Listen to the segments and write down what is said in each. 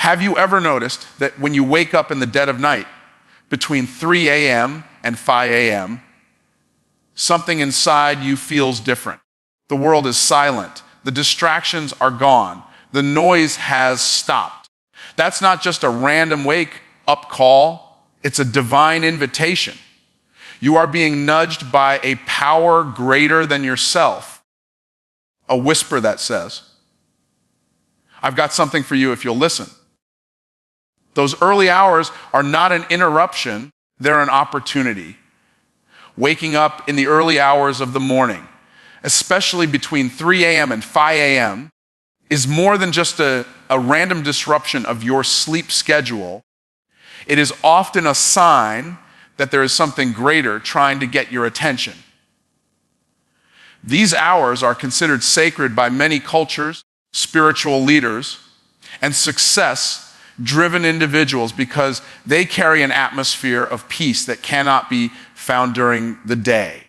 Have you ever noticed that when you wake up in the dead of night, between 3 a.m. and 5 a.m., something inside you feels different? The world is silent. The distractions are gone. The noise has stopped. That's not just a random wake-up call. It's a divine invitation. You are being nudged by a power greater than yourself. A whisper that says, I've got something for you if you'll listen. Those early hours are not an interruption, they're an opportunity. Waking up in the early hours of the morning, especially between 3 a.m. and 5 a.m., is more than just a random disruption of your sleep schedule. It is often a sign that there is something greater trying to get your attention. These hours are considered sacred by many cultures, spiritual leaders, and success-driven individuals because they carry an atmosphere of peace that cannot be found during the day.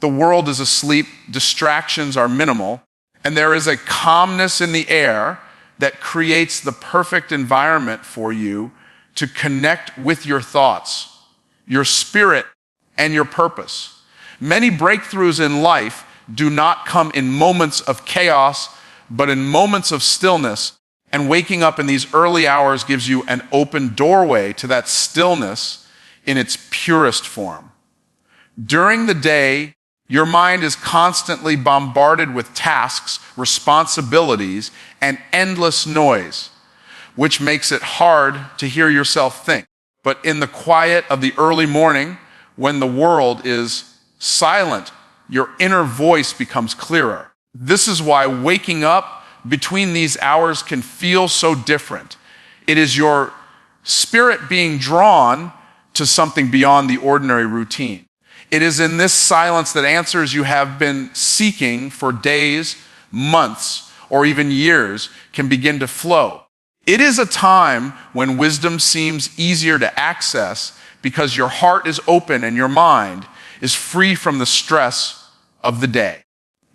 The world is asleep, distractions are minimal, and there is a calmness in the air that creates the perfect environment for you to connect with your thoughts, your spirit, and your purpose. Many breakthroughs in life do not come in moments of chaos, but in moments of stillness. And waking up in these early hours gives you an open doorway to that stillness in its purest form. During the day, your mind is constantly bombarded with tasks, responsibilities, and endless noise, which makes it hard to hear yourself think. But in the quiet of the early morning, when the world is silent, your inner voice becomes clearer. This is why waking up between these hours can feel so different. It is your spirit being drawn to something beyond the ordinary routine. It is in this silence that answers you have been seeking for days, months, or even years can begin to flow. It is a time when wisdom seems easier to access because your heart is open and your mind is free from the stress of the day.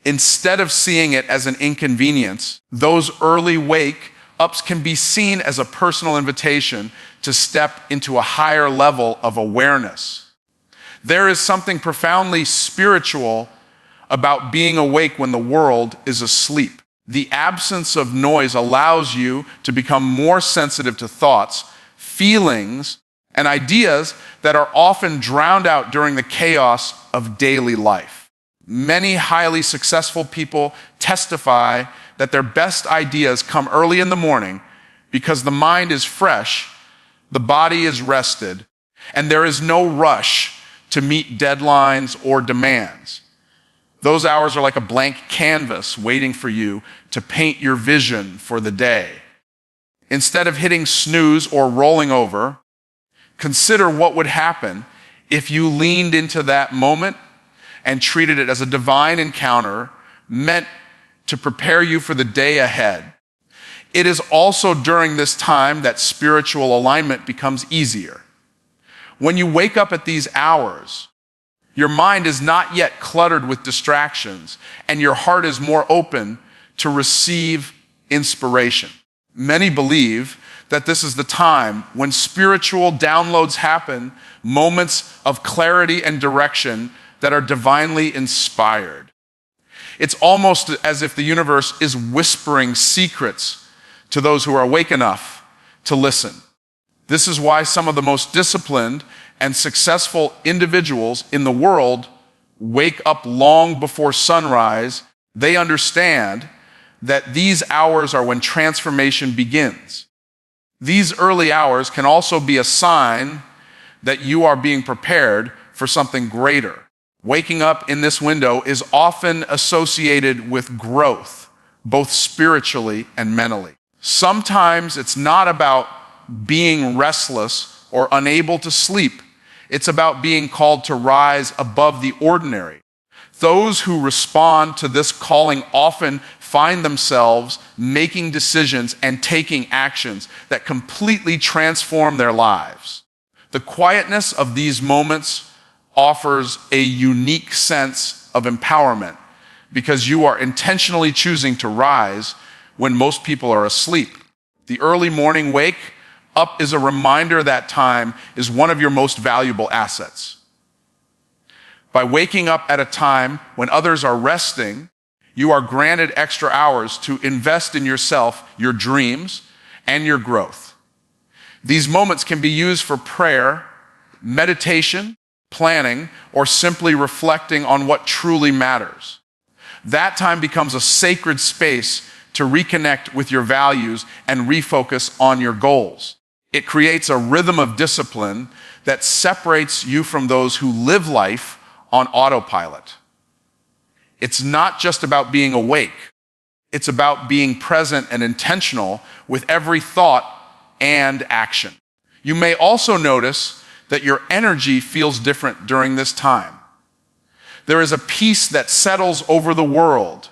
Instead of seeing it as an inconvenience, those early wake-ups can be seen as a personal invitation to step into a higher level of awareness. There is something profoundly spiritual about being awake when the world is asleep. The absence of noise allows you to become more sensitive to thoughts, feelings, and ideas that are often drowned out during the chaos of daily life. Many highly successful people testify that their best ideas come early in the morning because the mind is fresh, the body is rested, and there is no rush to meet deadlines or demands. Those hours are like a blank canvas waiting for you to paint your vision for the day. Instead of hitting snooze or rolling over, consider what would happen if you leaned into that moment and treated it as a divine encounter meant to prepare you for the day ahead. It is also during this time that spiritual alignment becomes easier. When you wake up at these hours, your mind is not yet cluttered with distractions, and your heart is more open to receive inspiration. Many believe that this is the time when spiritual downloads happen, moments of clarity and direction that are divinely inspired. It's almost as if the universe is whispering secrets to those who are awake enough to listen. This is why some of the most disciplined and successful individuals in the world wake up long before sunrise. They understand that these hours are when transformation begins. These early hours can also be a sign that you are being prepared for something greater. Waking up in this window is often associated with growth, both spiritually and mentally. Sometimes it's not about being restless or unable to sleep. It's about being called to rise above the ordinary. Those who respond to this calling often find themselves making decisions and taking actions that completely transform their lives. The quietness of these moments offers a unique sense of empowerment because you are intentionally choosing to rise when most people are asleep. The early morning wake up is a reminder that time is one of your most valuable assets. By waking up at a time when others are resting, you are granted extra hours to invest in yourself, your dreams, and your growth. These moments can be used for prayer, meditation, planning, or simply reflecting on what truly matters. That time becomes a sacred space to reconnect with your values and refocus on your goals. It creates a rhythm of discipline that separates you from those who live life on autopilot. It's not just about being awake. It's about being present and intentional with every thought and action. You may also notice that your energy feels different during this time. There is a peace that settles over the world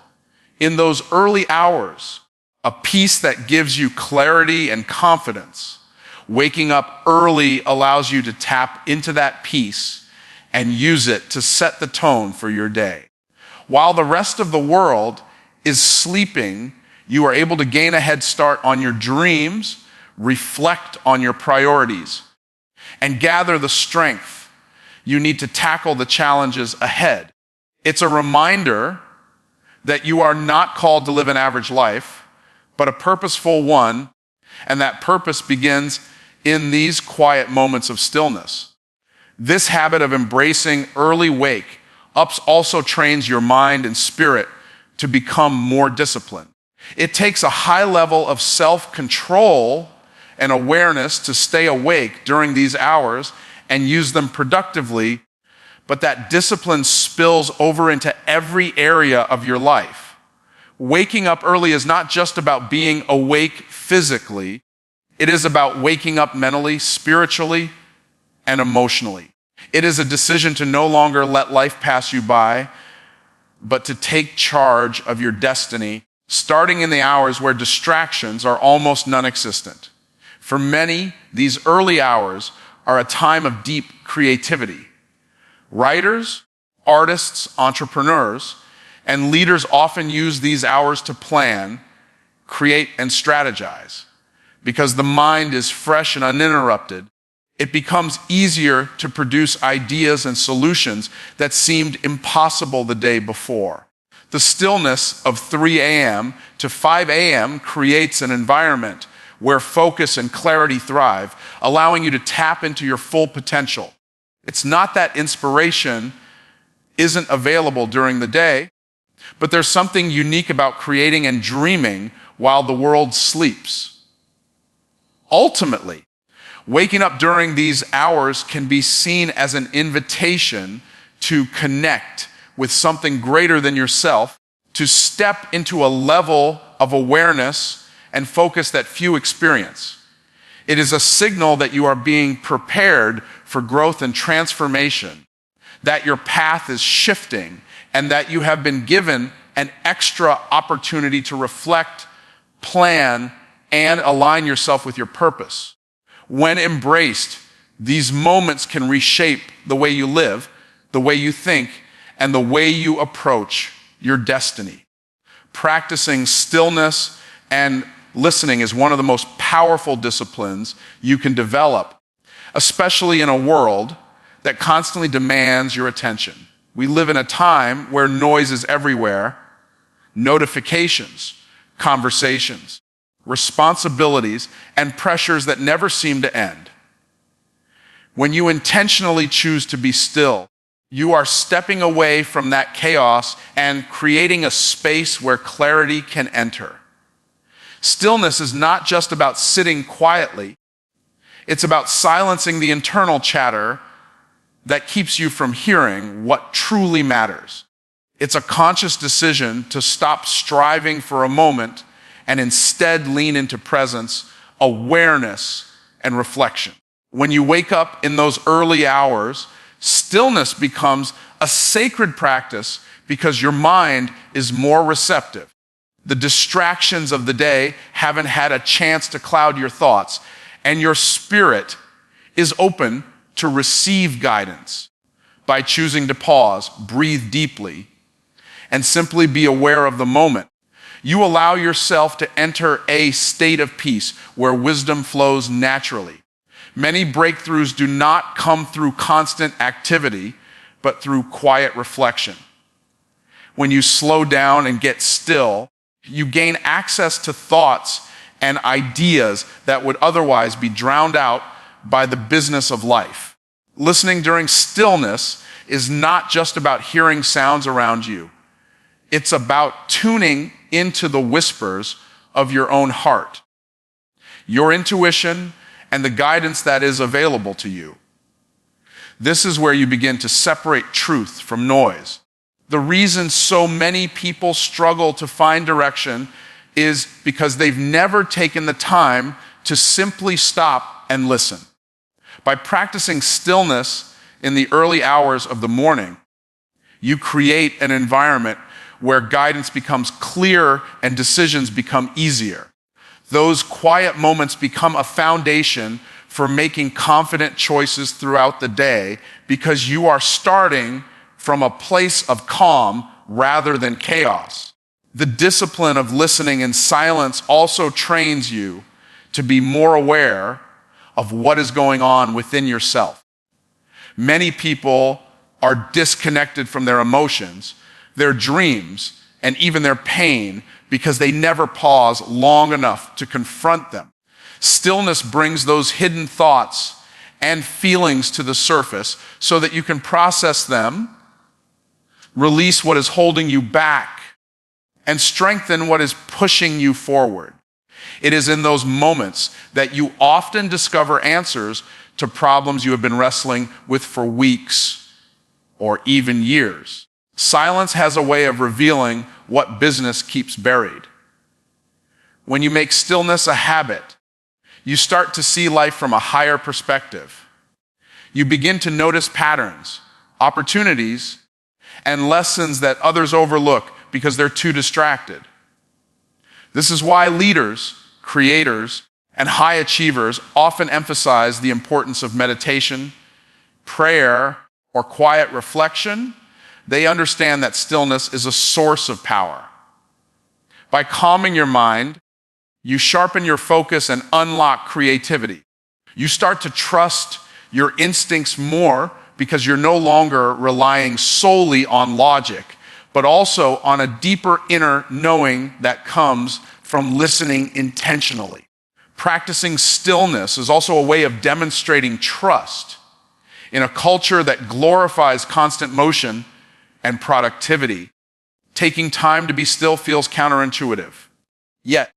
in those early hours, a peace that gives you clarity and confidence. Waking up early allows you to tap into that peace and use it to set the tone for your day. While the rest of the world is sleeping, you are able to gain a head start on your dreams, reflect on your priorities, and gather the strength you need to tackle the challenges ahead. It's a reminder that you are not called to live an average life, but a purposeful one, and that purpose begins in these quiet moments of stillness. This habit of embracing early wake ups also trains your mind and spirit to become more disciplined. It takes a high level of self-control and awareness to stay awake during these hours and use them productively, but that discipline spills over into every area of your life. Waking up early is not just about being awake physically, it is about waking up mentally, spiritually, and emotionally. It is a decision to no longer let life pass you by, but to take charge of your destiny, starting in the hours where distractions are almost non-existent. For many, these early hours are a time of deep creativity. Writers, artists, entrepreneurs, and leaders often use these hours to plan, create, and strategize. Because the mind is fresh and uninterrupted, it becomes easier to produce ideas and solutions that seemed impossible the day before. The stillness of 3 a.m. to 5 a.m. creates an environment where focus and clarity thrive, allowing you to tap into your full potential. It's not that inspiration isn't available during the day, but there's something unique about creating and dreaming while the world sleeps. Ultimately, waking up during these hours can be seen as an invitation to connect with something greater than yourself, to step into a level of awareness and focus that few experience. It is a signal that you are being prepared for growth and transformation, that your path is shifting, and that you have been given an extra opportunity to reflect, plan, and align yourself with your purpose. When embraced, these moments can reshape the way you live, the way you think, and the way you approach your destiny. Practicing stillness and listening is one of the most powerful disciplines you can develop, especially in a world that constantly demands your attention. We live in a time where noise is everywhere, notifications, conversations, responsibilities, and pressures that never seem to end. When you intentionally choose to be still, you are stepping away from that chaos and creating a space where clarity can enter. Stillness is not just about sitting quietly. It's about silencing the internal chatter that keeps you from hearing what truly matters. It's a conscious decision to stop striving for a moment and instead lean into presence, awareness, and reflection. When you wake up in those early hours, stillness becomes a sacred practice because your mind is more receptive. The distractions of the day haven't had a chance to cloud your thoughts, and your spirit is open to receive guidance by choosing to pause, breathe deeply, and simply be aware of the moment. You allow yourself to enter a state of peace where wisdom flows naturally. Many breakthroughs do not come through constant activity, but through quiet reflection. When you slow down and get still, you gain access to thoughts and ideas that would otherwise be drowned out by the business of life. Listening during stillness is not just about hearing sounds around you. It's about tuning into the whispers of your own heart, your intuition, and the guidance that is available to you. This is where you begin to separate truth from noise. The reason so many people struggle to find direction is because they've never taken the time to simply stop and listen. By practicing stillness in the early hours of the morning, you create an environment where guidance becomes clear and decisions become easier. Those quiet moments become a foundation for making confident choices throughout the day because you are starting from a place of calm rather than chaos. The discipline of listening in silence also trains you to be more aware of what is going on within yourself. Many people are disconnected from their emotions, their dreams, and even their pain because they never pause long enough to confront them. Stillness brings those hidden thoughts and feelings to the surface so that you can process them, release what is holding you back, and strengthen what is pushing you forward. It is in those moments that you often discover answers to problems you have been wrestling with for weeks or even years. Silence has a way of revealing what business keeps buried. When you make stillness a habit, you start to see life from a higher perspective. You begin to notice patterns, opportunities, and lessons that others overlook because they're too distracted. This is why leaders, creators, and high achievers often emphasize the importance of meditation, prayer, or quiet reflection. They understand that stillness is a source of power. By calming your mind, you sharpen your focus and unlock creativity. You start to trust your instincts more because you're no longer relying solely on logic, but also on a deeper inner knowing that comes from listening intentionally. Practicing stillness is also a way of demonstrating trust. In a culture that glorifies constant motion and productivity, taking time to be still feels counterintuitive. Yet,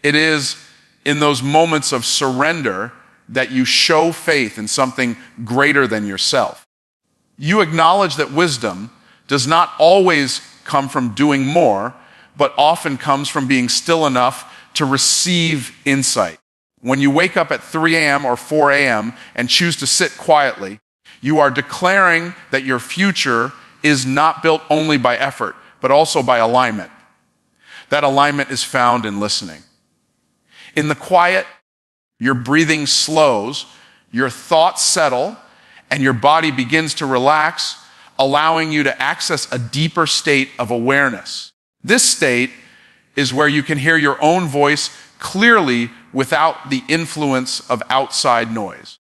it is in those moments of surrender that you show faith in something greater than yourself. You acknowledge that wisdom does not always come from doing more, but often comes from being still enough to receive insight. When you wake up at 3 a.m. or 4 a.m. and choose to sit quietly, you are declaring that your future is not built only by effort, but also by alignment. That alignment is found in listening. In the quiet, your breathing slows, your thoughts settle, and your body begins to relax, allowing you to access a deeper state of awareness. This state is where you can hear your own voice clearly without the influence of outside noise.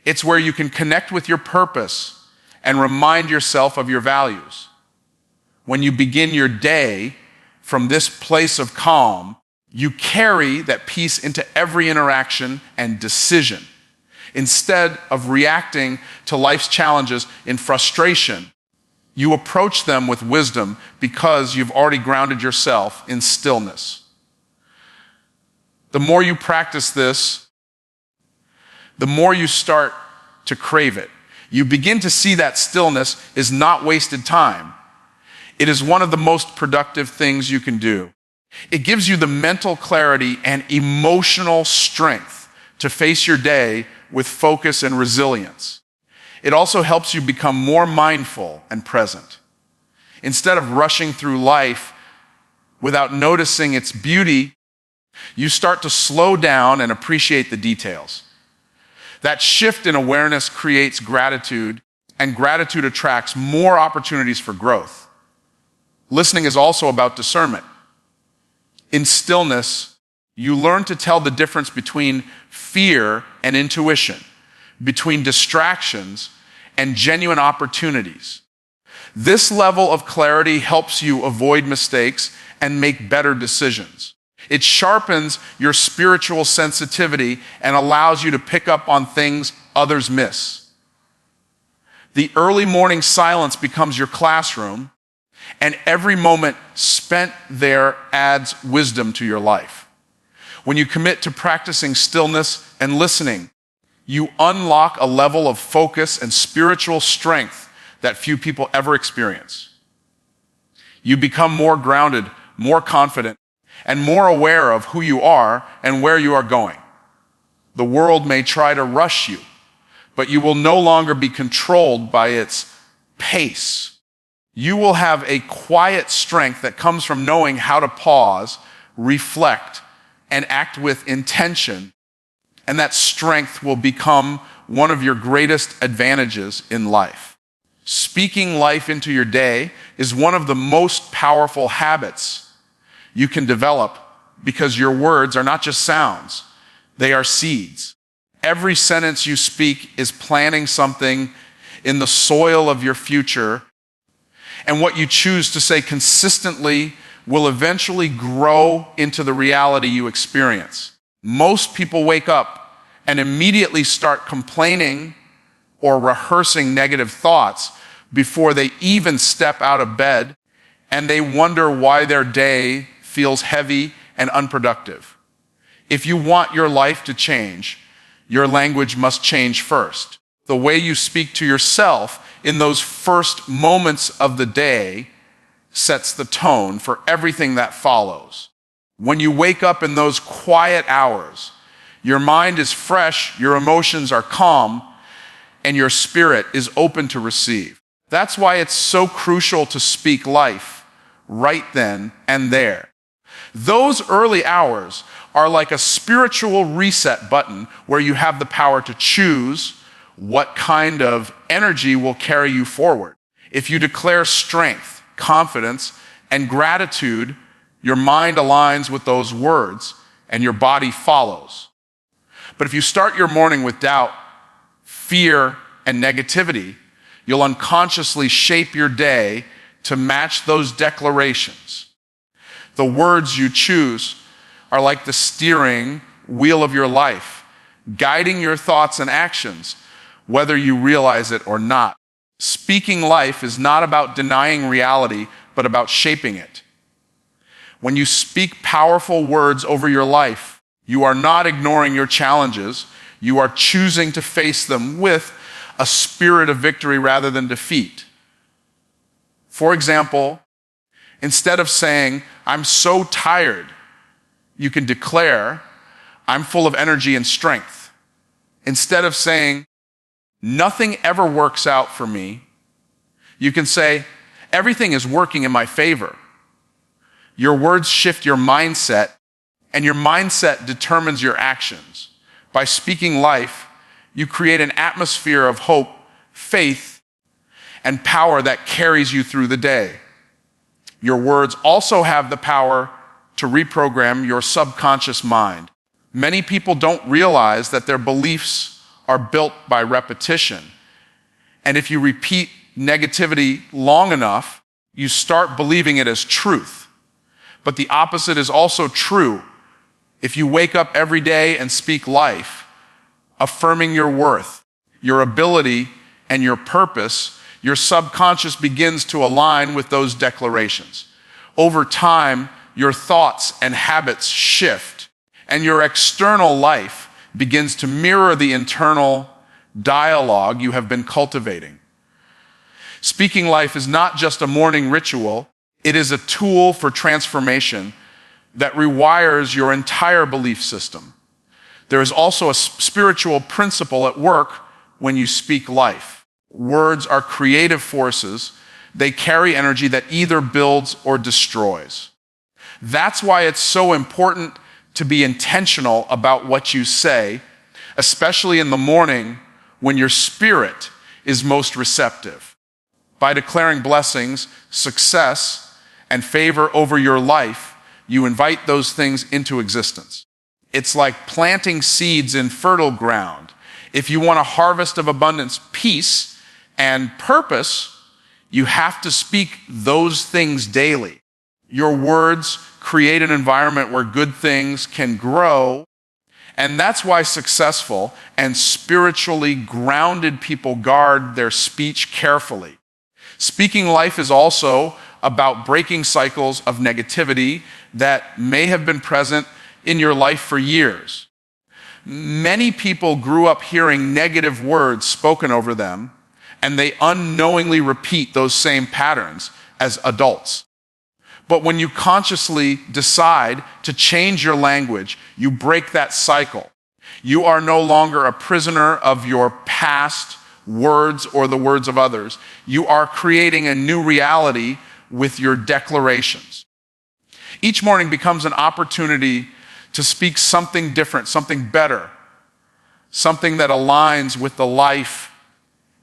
It's where you can connect with your purpose and remind yourself of your values. When you begin your day from this place of calm, you carry that peace into every interaction and decision. Instead of reacting to life's challenges in frustration, you approach them with wisdom because you've already grounded yourself in stillness. The more you practice this, the more you start to crave it. You begin to see that stillness is not wasted time. It is one of the most productive things you can do. It gives you the mental clarity and emotional strength to face your day with focus and resilience. It also helps you become more mindful and present. Instead of rushing through life without noticing its beauty, you start to slow down and appreciate the details. That shift in awareness creates gratitude, and gratitude attracts more opportunities for growth. Listening is also about discernment. In stillness, you learn to tell the difference between fear and intuition, between distractions and genuine opportunities. This level of clarity helps you avoid mistakes and make better decisions. It sharpens your spiritual sensitivity and allows you to pick up on things others miss. The early morning silence becomes your classroom, and every moment spent there adds wisdom to your life. When you commit to practicing stillness and listening, you unlock a level of focus and spiritual strength that few people ever experience. You become more grounded, more confident, and more aware of who you are and where you are going. The world may try to rush you, but you will no longer be controlled by its pace. You will have a quiet strength that comes from knowing how to pause, reflect, and act with intention. And that strength will become one of your greatest advantages in life. Speaking life into your day is one of the most powerful habits you can develop because your words are not just sounds, they are seeds. Every sentence you speak is planting something in the soil of your future, and what you choose to say consistently will eventually grow into the reality you experience. Most people wake up and immediately start complaining or rehearsing negative thoughts before they even step out of bed, and they wonder why their day feels heavy and unproductive. If you want your life to change, your language must change first. The way you speak to yourself in those first moments of the day sets the tone for everything that follows. When you wake up in those quiet hours, your mind is fresh, your emotions are calm, and your spirit is open to receive. That's why it's so crucial to speak life right then and there. Those early hours are like a spiritual reset button where you have the power to choose what kind of energy will carry you forward. If you declare strength, confidence, and gratitude, your mind aligns with those words and your body follows. But if you start your morning with doubt, fear, and negativity, you'll unconsciously shape your day to match those declarations. The words you choose are like the steering wheel of your life, guiding your thoughts and actions, whether you realize it or not. Speaking life is not about denying reality, but about shaping it. When you speak powerful words over your life, you are not ignoring your challenges. You are choosing to face them with a spirit of victory rather than defeat. For example, instead of saying, "I'm so tired," you can declare, "I'm full of energy and strength." Instead of saying, "Nothing ever works out for me," you can say, "Everything is working in my favor." Your words shift your mindset, and your mindset determines your actions. By speaking life, you create an atmosphere of hope, faith, and power that carries you through the day. Your words also have the power to reprogram your subconscious mind. Many people don't realize that their beliefs are built by repetition. And if you repeat negativity long enough, you start believing it as truth. But the opposite is also true. If you wake up every day and speak life, affirming your worth, your ability, and your purpose, your subconscious begins to align with those declarations. Over time, your thoughts and habits shift, and your external life begins to mirror the internal dialogue you have been cultivating. Speaking life is not just a morning ritual, it is a tool for transformation that rewires your entire belief system. There is also a spiritual principle at work when you speak life. Words are creative forces. They carry energy that either builds or destroys. That's why it's so important to be intentional about what you say, especially in the morning when your spirit is most receptive. By declaring blessings, success, and favor over your life, you invite those things into existence. It's like planting seeds in fertile ground. If you want a harvest of abundance, peace, and purpose, you have to speak those things daily. Your words create an environment where good things can grow, and that's why successful and spiritually grounded people guard their speech carefully. Speaking life is also about breaking cycles of negativity that may have been present in your life for years. Many people grew up hearing negative words spoken over them, and they unknowingly repeat those same patterns as adults. But when you consciously decide to change your language, you break that cycle. You are no longer a prisoner of your past words or the words of others. You are creating a new reality with your declarations. Each morning becomes an opportunity to speak something different, something better, something that aligns with the life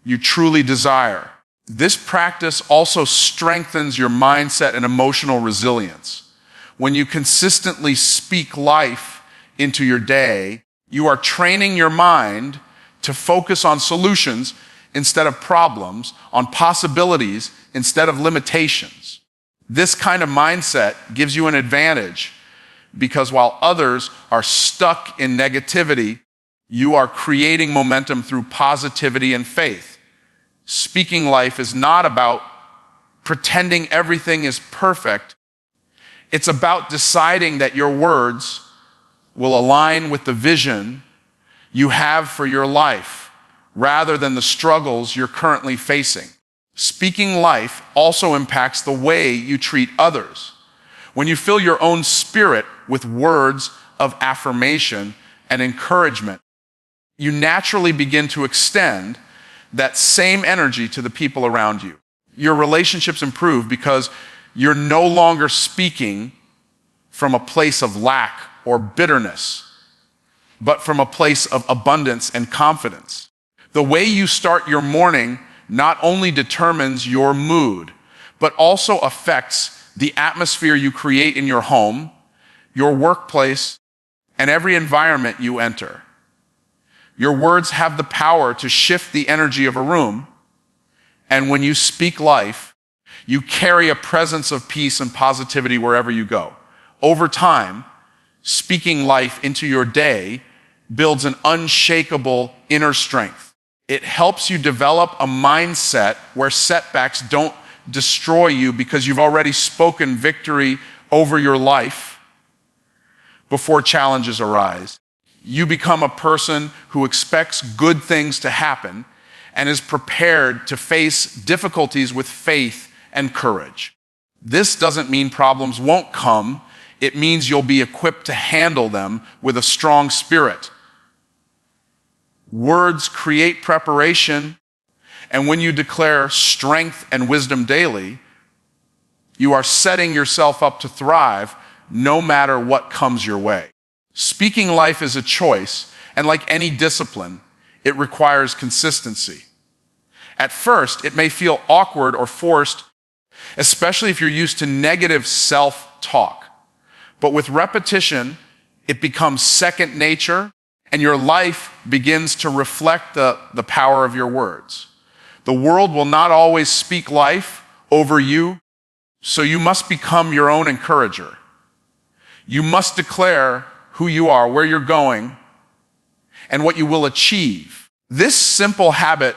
you truly desire. This practice also strengthens your mindset and emotional resilience. When you consistently speak life into your day, you are training your mind to focus on solutions instead of problems, on possibilities instead of limitations. This kind of mindset gives you an advantage because while others are stuck in negativity, you are creating momentum through positivity and faith. Speaking life is not about pretending everything is perfect. It's about deciding that your words will align with the vision you have for your life rather than the struggles you're currently facing. Speaking life also impacts the way you treat others. When you fill your own spirit with words of affirmation and encouragement, you naturally begin to extend that same energy to the people around you. Your relationships improve because you're no longer speaking from a place of lack or bitterness, but from a place of abundance and confidence. The way you start your morning not only determines your mood, but also affects the atmosphere you create in your home, your workplace, and every environment you enter. Your words have the power to shift the energy of a room, and when you speak life, you carry a presence of peace and positivity wherever you go. Over time, speaking life into your day builds an unshakable inner strength. It helps you develop a mindset where setbacks don't destroy you because you've already spoken victory over your life before challenges arise. You become a person who expects good things to happen and is prepared to face difficulties with faith and courage. This doesn't mean problems won't come. It means you'll be equipped to handle them with a strong spirit. Words create preparation, and when you declare strength and wisdom daily, you are setting yourself up to thrive no matter what comes your way. Speaking life is a choice, and like any discipline, it requires consistency. At first, it may feel awkward or forced, especially if you're used to negative self-talk. But with repetition, it becomes second nature, and your life begins to reflect the power of your words. The world will not always speak life over you, so you must become your own encourager. You must declare who you are, where you're going, and what you will achieve. This simple habit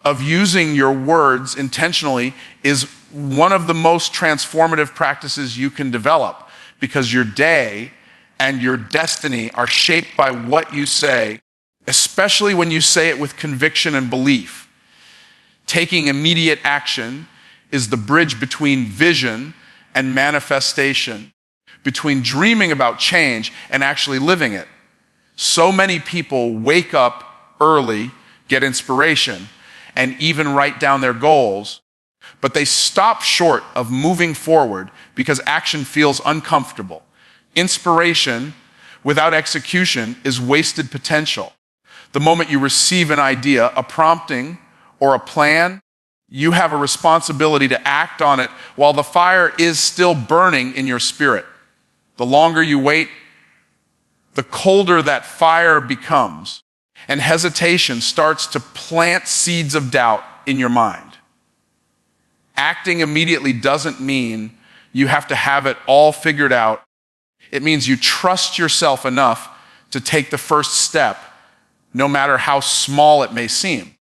of using your words intentionally is one of the most transformative practices you can develop because your day and your destiny are shaped by what you say, especially when you say it with conviction and belief. Taking immediate action is the bridge between vision and manifestation, between dreaming about change and actually living it. So many people wake up early, get inspiration, and even write down their goals, but they stop short of moving forward because action feels uncomfortable. Inspiration without execution is wasted potential. The moment you receive an idea, a prompting, or a plan, you have a responsibility to act on it while the fire is still burning in your spirit. The longer you wait, the colder that fire becomes, and hesitation starts to plant seeds of doubt in your mind. Acting immediately doesn't mean you have to have it all figured out. It means you trust yourself enough to take the first step, no matter how small it may seem.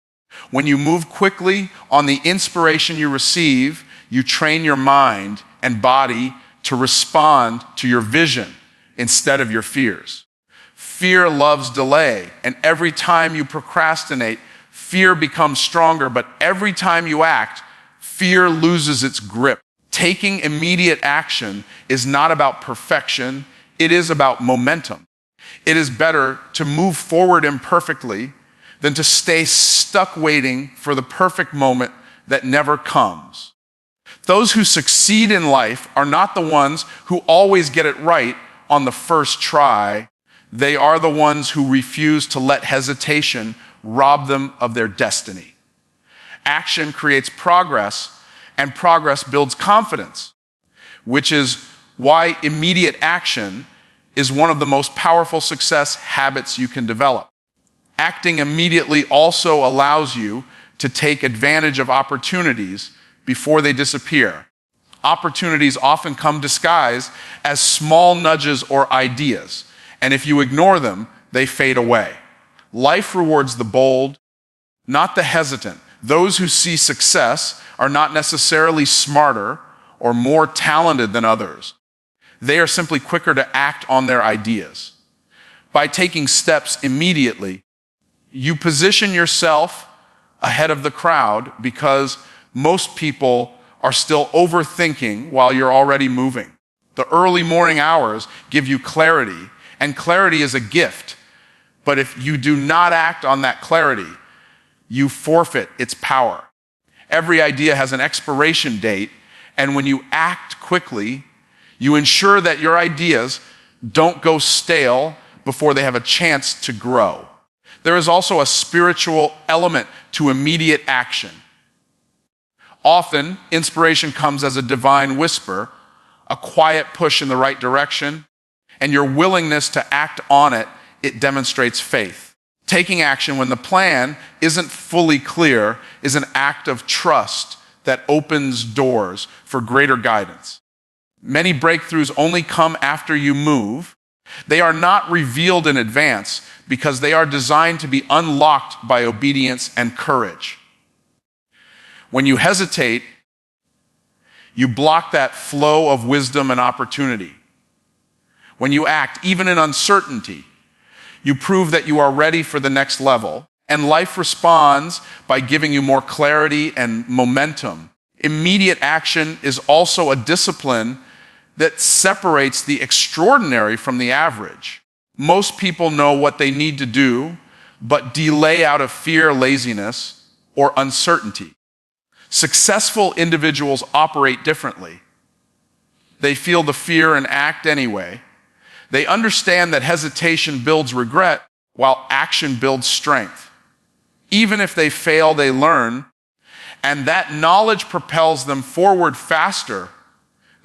When you move quickly on the inspiration you receive, you train your mind and body to respond to your vision instead of your fears. Fear loves delay, and every time you procrastinate, fear becomes stronger, but every time you act, fear loses its grip. Taking immediate action is not about perfection, it is about momentum. It is better to move forward imperfectly than to stay stuck waiting for the perfect moment that never comes. Those who succeed in life are not the ones who always get it right on the first try. They are the ones who refuse to let hesitation rob them of their destiny. Action creates progress, and progress builds confidence, which is why immediate action is one of the most powerful success habits you can develop. Acting immediately also allows you to take advantage of opportunities before they disappear. Opportunities often come disguised as small nudges or ideas, and if you ignore them, they fade away. Life rewards the bold, not the hesitant. Those who see success are not necessarily smarter or more talented than others. They are simply quicker to act on their ideas. By taking steps immediately, you position yourself ahead of the crowd because most people are still overthinking while you're already moving. The early morning hours give you clarity, and clarity is a gift. But if you do not act on that clarity, you forfeit its power. Every idea has an expiration date, and when you act quickly, you ensure that your ideas don't go stale before they have a chance to grow. There is also a spiritual element to immediate action. Often, inspiration comes as a divine whisper, a quiet push in the right direction, and your willingness to act on it, it demonstrates faith. Taking action when the plan isn't fully clear is an act of trust that opens doors for greater guidance. Many breakthroughs only come after you move. They are not revealed in advance because they are designed to be unlocked by obedience and courage. When you hesitate, you block that flow of wisdom and opportunity. When you act, even in uncertainty, you prove that you are ready for the next level, and life responds by giving you more clarity and momentum. Immediate action is also a discipline that separates the extraordinary from the average. Most people know what they need to do, but delay out of fear, laziness, or uncertainty. Successful individuals operate differently. They feel the fear and act anyway. They understand that hesitation builds regret, while action builds strength. Even if they fail, they learn, and that knowledge propels them forward faster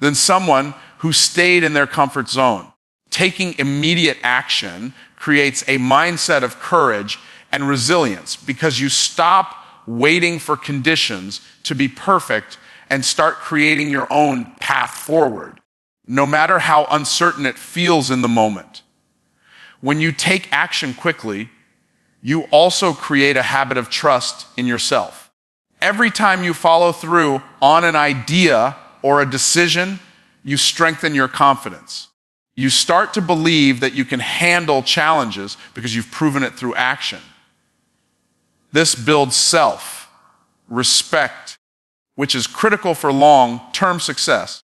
than someone who stayed in their comfort zone. Taking immediate action creates a mindset of courage and resilience because you stop waiting for conditions to be perfect and start creating your own path forward, no matter how uncertain it feels in the moment. When you take action quickly, you also create a habit of trust in yourself. Every time you follow through on an idea or a decision, you strengthen your confidence. You start to believe that you can handle challenges because you've proven it through action. This builds self-respect, which is critical for long-term success.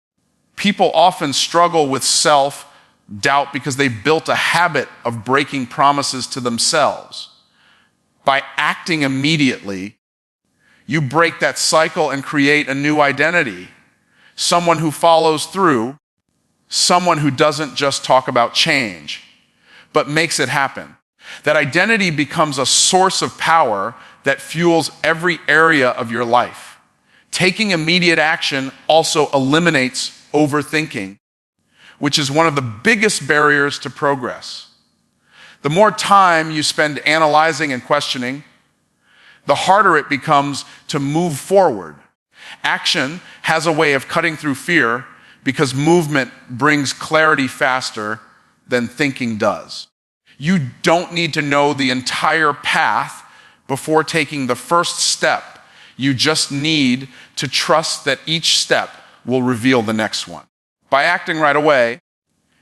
People often struggle with self-doubt because they built a habit of breaking promises to themselves. By acting immediately, you break that cycle and create a new identity. Someone who follows through, someone who doesn't just talk about change, but makes it happen. That identity becomes a source of power that fuels every area of your life. Taking immediate action also eliminates overthinking. which is one of the biggest barriers to progress. The more time you spend analyzing and questioning, the harder it becomes to move forward. Action has a way of cutting through fear because movement brings clarity faster than thinking does. You don't need to know the entire path before taking the first step. You just need to trust that each step will reveal the next one. By acting right away,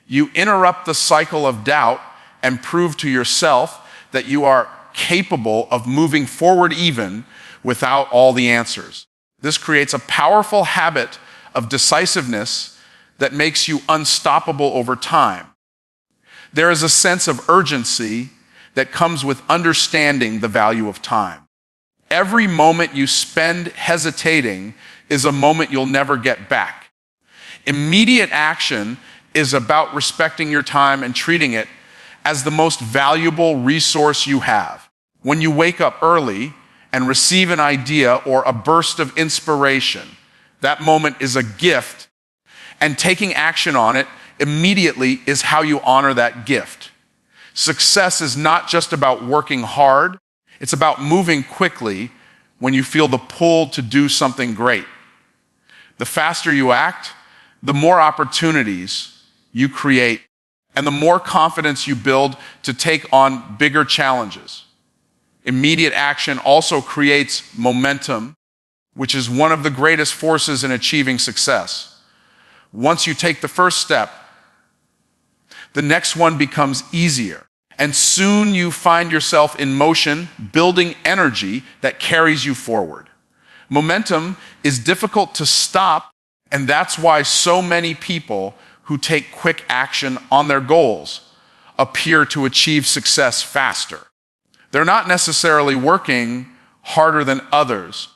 you interrupt the cycle of doubt and prove to yourself that you are capable of moving forward even without all the answers. This creates a powerful habit of decisiveness that makes you unstoppable over time. There is a sense of urgency that comes with understanding the value of time. Every moment you spend hesitating is a moment you'll never get back. Immediate action is about respecting your time and treating it as the most valuable resource you have. When you wake up early and receive an idea or a burst of inspiration, that moment is a gift, and taking action on it immediately is how you honor that gift. Success is not just about working hard, it's about moving quickly when you feel the pull to do something great. The faster you act, the more opportunities you create, and the more confidence you build to take on bigger challenges. Immediate action also creates momentum, which is one of the greatest forces in achieving success. Once you take the first step, the next one becomes easier, and soon you find yourself in motion, building energy that carries you forward. Momentum is difficult to stop, and that's why so many people who take quick action on their goals appear to achieve success faster. They're not necessarily working harder than others.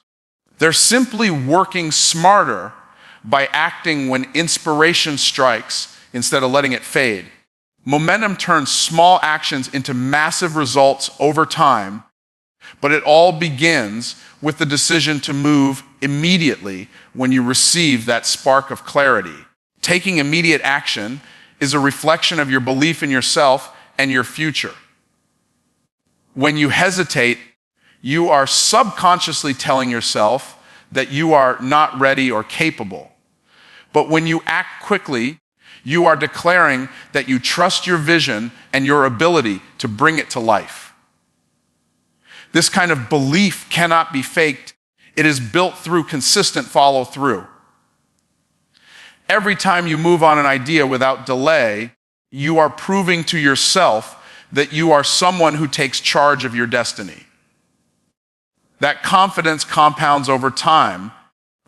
They're simply working smarter by acting when inspiration strikes instead of letting it fade. Momentum turns small actions into massive results over time, but it all begins with the decision to move immediately when you receive that spark of clarity. Taking immediate action is a reflection of your belief in yourself and your future. When you hesitate, you are subconsciously telling yourself that you are not ready or capable. But when you act quickly, you are declaring that you trust your vision and your ability to bring it to life. This kind of belief cannot be faked. It is built through consistent follow-through. Every time you move on an idea without delay, you are proving to yourself that you are someone who takes charge of your destiny. That confidence compounds over time,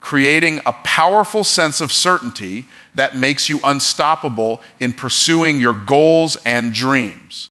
creating a powerful sense of certainty that makes you unstoppable in pursuing your goals and dreams.